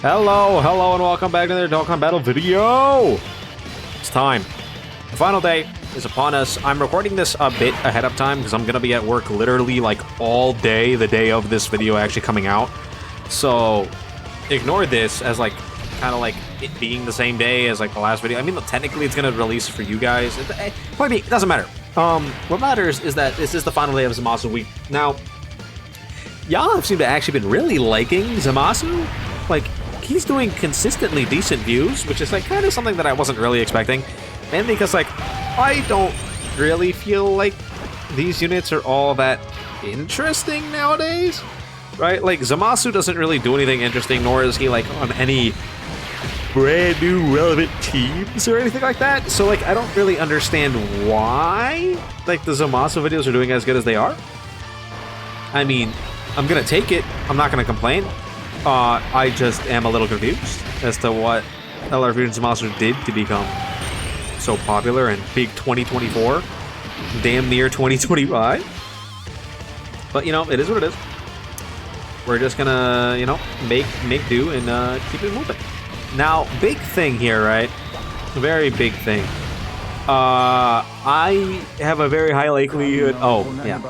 Hello, and welcome back to another Dokkan Battle video! It's time. The final day is upon us. I'm recording this a bit ahead of time because I'm gonna be at work literally like all day, the day of this video actually coming out. So, ignore this as like, kind of like it being the same day as like the last video. I mean, technically it's gonna release for you guys. It doesn't matter. What matters is that this is the final day of Zamasu week. Now, y'all have seemed to actually been really liking Zamasu. Like, he's doing consistently decent views, which is like kind of something that I wasn't really expecting. Mainly because like, I don't really feel like these units are all that interesting nowadays, right? Like, Zamasu doesn't really do anything interesting, nor is he like on any brand new relevant teams or anything like that. So like, I don't really understand why like the Zamasu videos are doing as good as they are. I mean, I'm gonna take it. I'm not gonna complain. I just am a little confused as to what FUSION ZAMASU did to become so popular in big 2024, damn near 2025. But, you know, it is what it is. We're just gonna, you know, make do and keep it moving. Now, big thing here, right? Very big thing. I have a very high likelihood. Oh, yeah.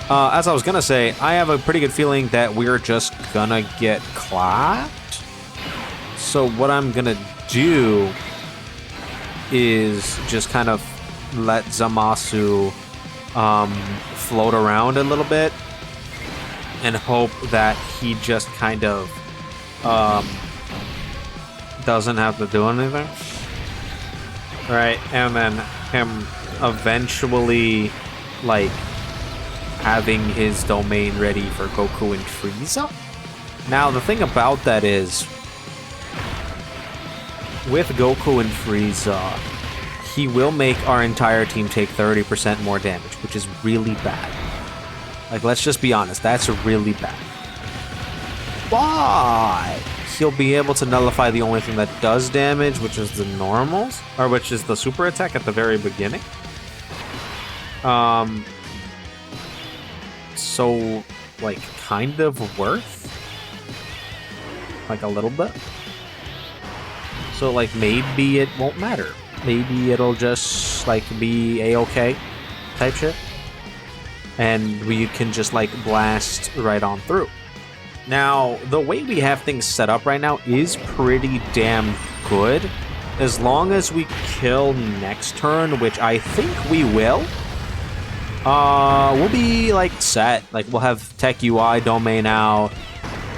As I was gonna say, I have a pretty good feeling that we're just gonna get clapped. So what I'm gonna do is just kind of let Zamasu float around a little bit and hope that he just kind of doesn't have to do anything. Right, and then him eventually like having his domain ready for Goku and Frieza. Now the thing about that is, with Goku and Frieza, he will make our entire team take 30% more damage, which is really bad. Like, let's just be honest, that's really bad. But he'll be able to nullify the only thing that does damage, which is the normals, or which is the super attack at the very beginning. So, like, kind of worth? Like, a little bit? So, like, maybe it won't matter. Maybe it'll just, like, be A-okay type shit. And we can just, like, blast right on through. Now, the way we have things set up right now is pretty damn good. As long as we kill next turn, which I think we will, we'll be, like, set. Like, we'll have Tech UI domain out.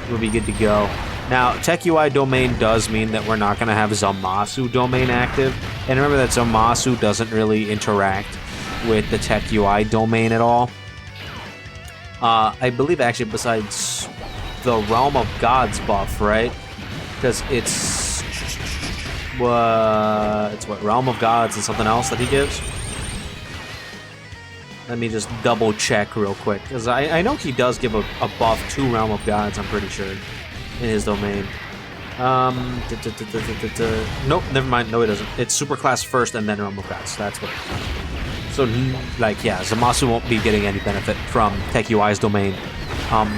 We'll be good to go. Now, Tech UI domain does mean that we're not going to have Zamasu domain active. And remember that Zamasu doesn't really interact with the Tech UI domain at all. I believe, actually, besides the Realm of Gods buff, right? Because it's what Realm of Gods and something else that he gives. Let me just double check real quick, because I know he does give a buff to Realm of Gods, I'm pretty sure, in his domain. Nope, never mind. No, it doesn't. It's Superclass first and then Realm of Gods. That's what it is. So, like, yeah, Zamasu won't be getting any benefit from Tech UI's domain.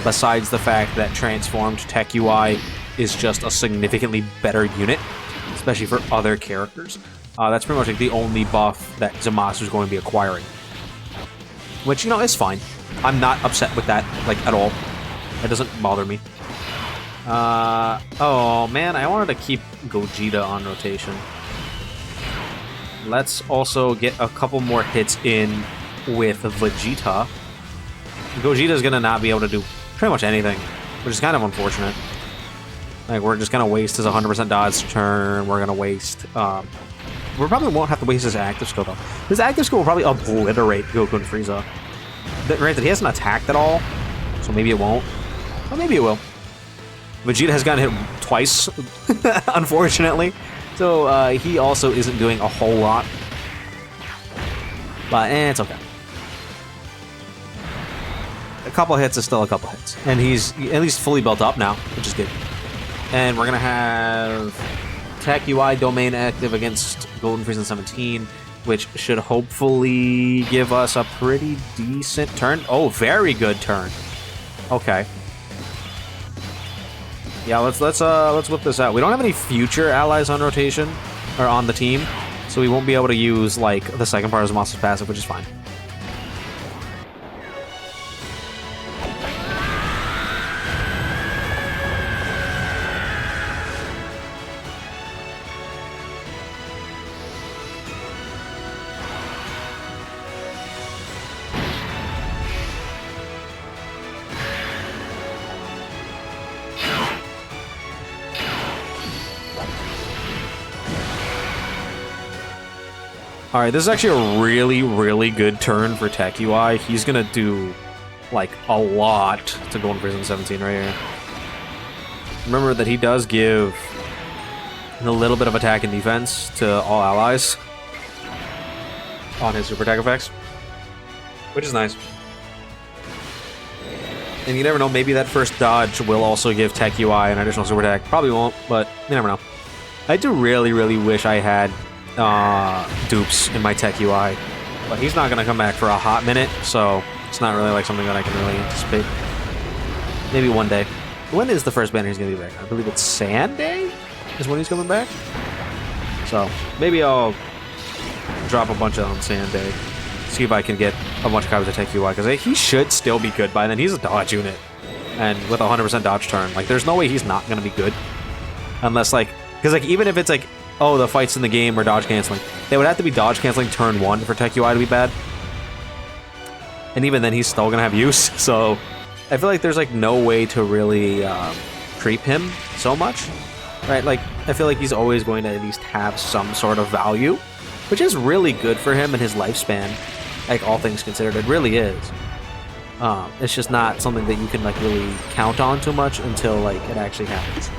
Besides the fact that transformed Tech UI is just a significantly better unit, especially for other characters. That's pretty much like the only buff that Zamasu is going to be acquiring. Which, you know, is fine. I'm not upset with that, like, at all. It doesn't bother me. Oh man, I wanted to keep Gogeta on rotation. Let's also get a couple more hits in with Vegeta. Gogeta's gonna not be able to do pretty much anything, which is kind of unfortunate. Like, we're just gonna waste his 100% dodge turn. We're gonna waste, we probably won't have to waste his active skill though. His active skill will probably obliterate Goku and Frieza. Right, that he hasn't attacked at all, so maybe it won't. Or maybe it will. Vegeta has gotten hit twice, unfortunately. So he also isn't doing a whole lot. But it's okay. A couple hits is still a couple hits. And he's at least fully built up now, which is good. And we're going to have Tech UI domain active against Golden Frieza 17. which should hopefully give us a pretty decent turn. Oh, very good turn. Okay. Yeah, let's whip this out. We don't have any future allies on rotation or on the team, so we won't be able to use like the second part of Zamasu's passive, which is fine. Alright, this is actually a really, really good turn for Tech UI. He's gonna do, like, a lot to Golden Prison 17 right here. Remember that he does give a little bit of attack and defense to all allies on his super attack effects, which is nice. And you never know, maybe that first dodge will also give Tech UI an additional super attack. Probably won't, but you never know. I do really, really wish I had dupes in my Tech UI, but he's not gonna come back for a hot minute, so it's not really like something that I can really anticipate. Maybe one day. When is the first banner he's gonna be back? I believe it's Sand Day is when he's coming back. So maybe I'll drop a bunch on Sand Day, see if I can get a bunch of copies of Tech UI, because he should still be good by then. He's a dodge unit, and with a 100% dodge turn, like there's no way he's not gonna be good, unless like, because like even if it's like, oh, the fights in the game are dodge canceling, they would have to be dodge canceling turn 1 for Tech UI to be bad. And even then, he's still gonna have use. So I feel like there's like no way to really creep him so much, right? Like I feel like he's always going to at least have some sort of value, which is really good for him and his lifespan. Like all things considered, it really is. It's just not something that you can like really count on too much until like it actually happens.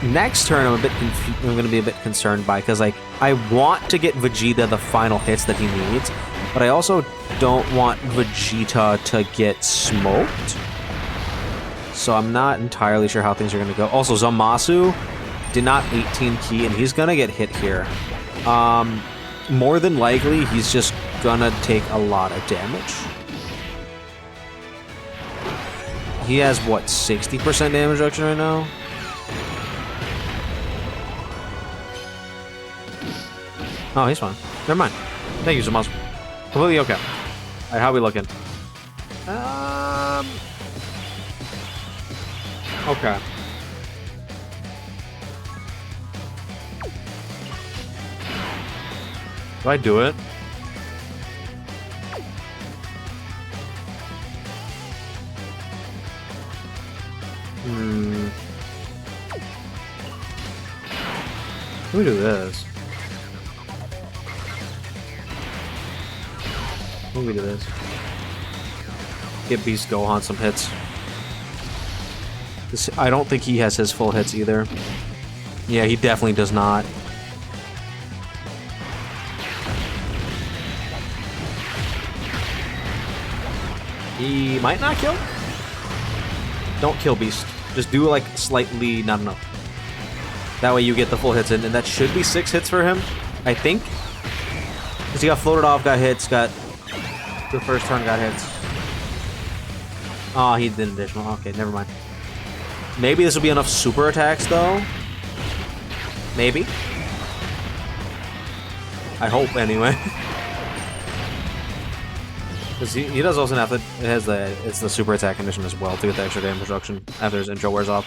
Next turn, I'm going to be a bit concerned by, because like I want to get Vegeta the final hits that he needs, but I also don't want Vegeta to get smoked. So I'm not entirely sure how things are going to go. Also, Zamasu did not 18 key, and he's going to get hit here. More than likely, he's just going to take a lot of damage. He has, what, 60% damage reduction right now? Oh, he's fine. Never mind. Thank you so much. Completely okay. Alright, how are we looking? Okay. Do I do it? Let me do this. Let me do this. Get Beast Gohan some hits. I don't think he has his full hits either. Yeah, he definitely does not. He might not kill. Don't kill Beast. Just do like slightly not enough. That way you get the full hits in, and that should be 6 hits for him, I think. Because he got floated off, got hits, got... The first turn got hits. Oh, he did additional. Okay, never mind. Maybe this will be enough super attacks, though. Maybe. I hope, anyway. Because he does also have it's the super attack condition as well to get the extra damage reduction after his intro wears off.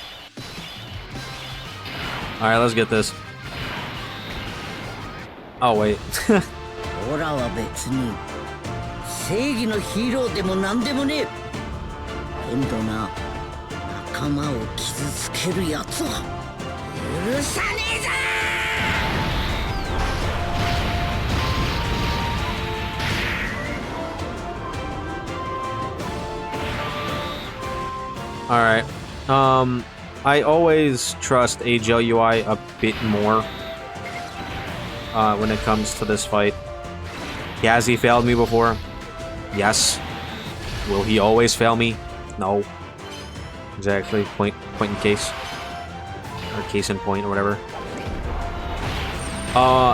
Alright, let's get this. Oh, wait. 正義のヒーローでもなんでもねえ。今度な、仲間を傷つけるやつは許さねえぞ。Alright. I always trust AGL UI a bit more when it comes to this fight. Has he failed me before? Yes. Will he always fail me? No. Exactly. Point in case. Or case in point or whatever.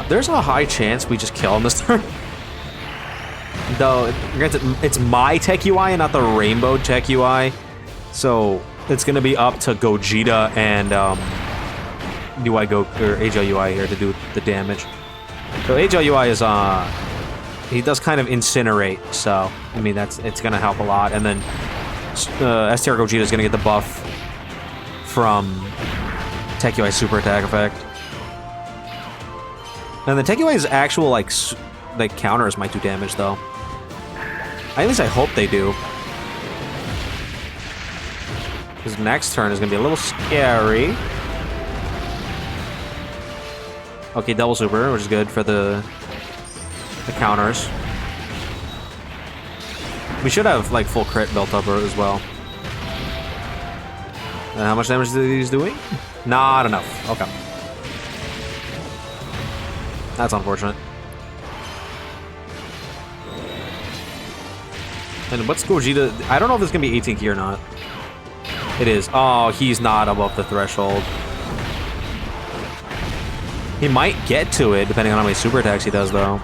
There's a high chance we just kill him this turn. Though, granted, it's my tech UI and not the rainbow tech UI. So, it's going to be up to Gogeta and HLUI here to do the damage. So, HLUI is, he does kind of incinerate. So, I mean, it's going to help a lot. And then STR Gogeta is going to get the buff from Tech UI super attack effect. And the Tech UI's actual, like counters might do damage, though. At least I hope they do. His next turn is going to be a little scary. Okay, double super, which is good for the counters. We should have, like, full crit built up as well. How much damage is he's doing? Not enough. Okay. That's unfortunate. And what's Gogeta? I don't know if this is going to be 18 key or not. It is. Oh, he's not above the threshold. He might get to it, depending on how many super attacks he does, though.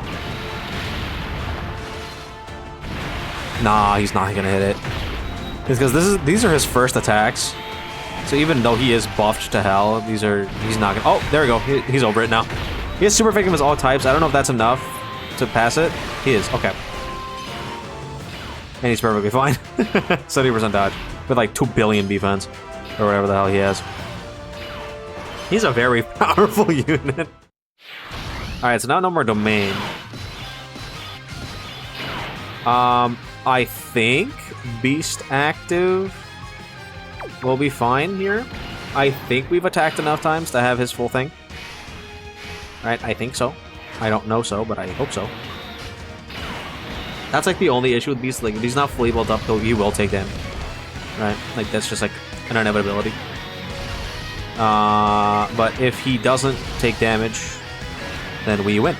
Nah, he's not going to hit it. It's because these are his first attacks. So even though he is buffed to hell, he's not going to... Oh, there we go. He's over it now. He has super fake him as all types. I don't know if that's enough to pass it. He is. Okay. And he's perfectly fine. 70% dodge. With like 2 billion defense. Or whatever the hell he has. He's a very powerful unit. Alright, so now no more domain. I think Beast active will be fine here. I think we've attacked enough times to have his full thing. Right, I think so. I don't know so, but I hope so. That's like the only issue with Beast. Like, if he's not fully built up, he will take damage. Right? Like, that's just like an inevitability. But if he doesn't take damage, then we win.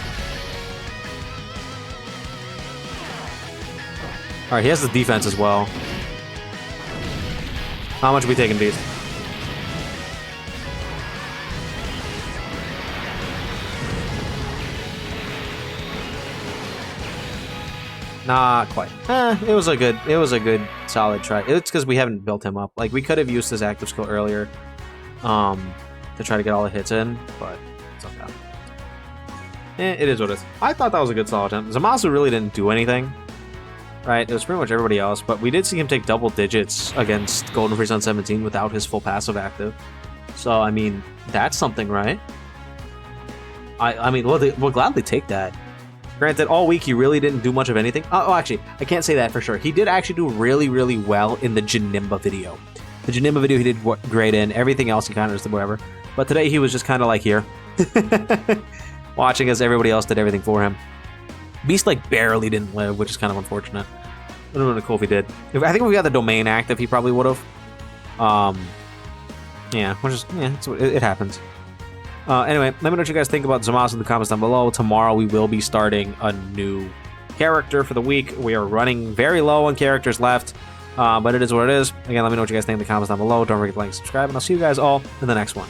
Alright, he has the defense as well. How much are we taking, Beast? Not quite. It was a good, solid try. It's because we haven't built him up. Like, we could have used his active skill earlier, to try to get all the hits in, but it's okay. It is what it is. I thought that was a good solid attempt. Zamasu really didn't do anything, right? It was pretty much everybody else, but we did see him take double digits against Golden Freeze on 17 without his full passive active. So, I mean, that's something, right? I mean, we'll gladly take that. Granted, all week he really didn't do much of anything. Oh, actually, I can't say that for sure. He did actually do really, really well in the Janemba video. The Janemba video he did great in. Everything else he kind of did whatever. But today he was just kind of like here. Watching as everybody else did everything for him. Beast like barely didn't live, which is kind of unfortunate. It would have been cool if he did. I think if we got the domain active, he probably would have. Yeah, it happens. Anyway, let me know what you guys think about Zamasu in the comments down below. Tomorrow we will be starting a new character for the week. We are running very low on characters left, but it is what it is. Again, let me know what you guys think in the comments down below. Don't forget to like and subscribe, and I'll see you guys all in the next one.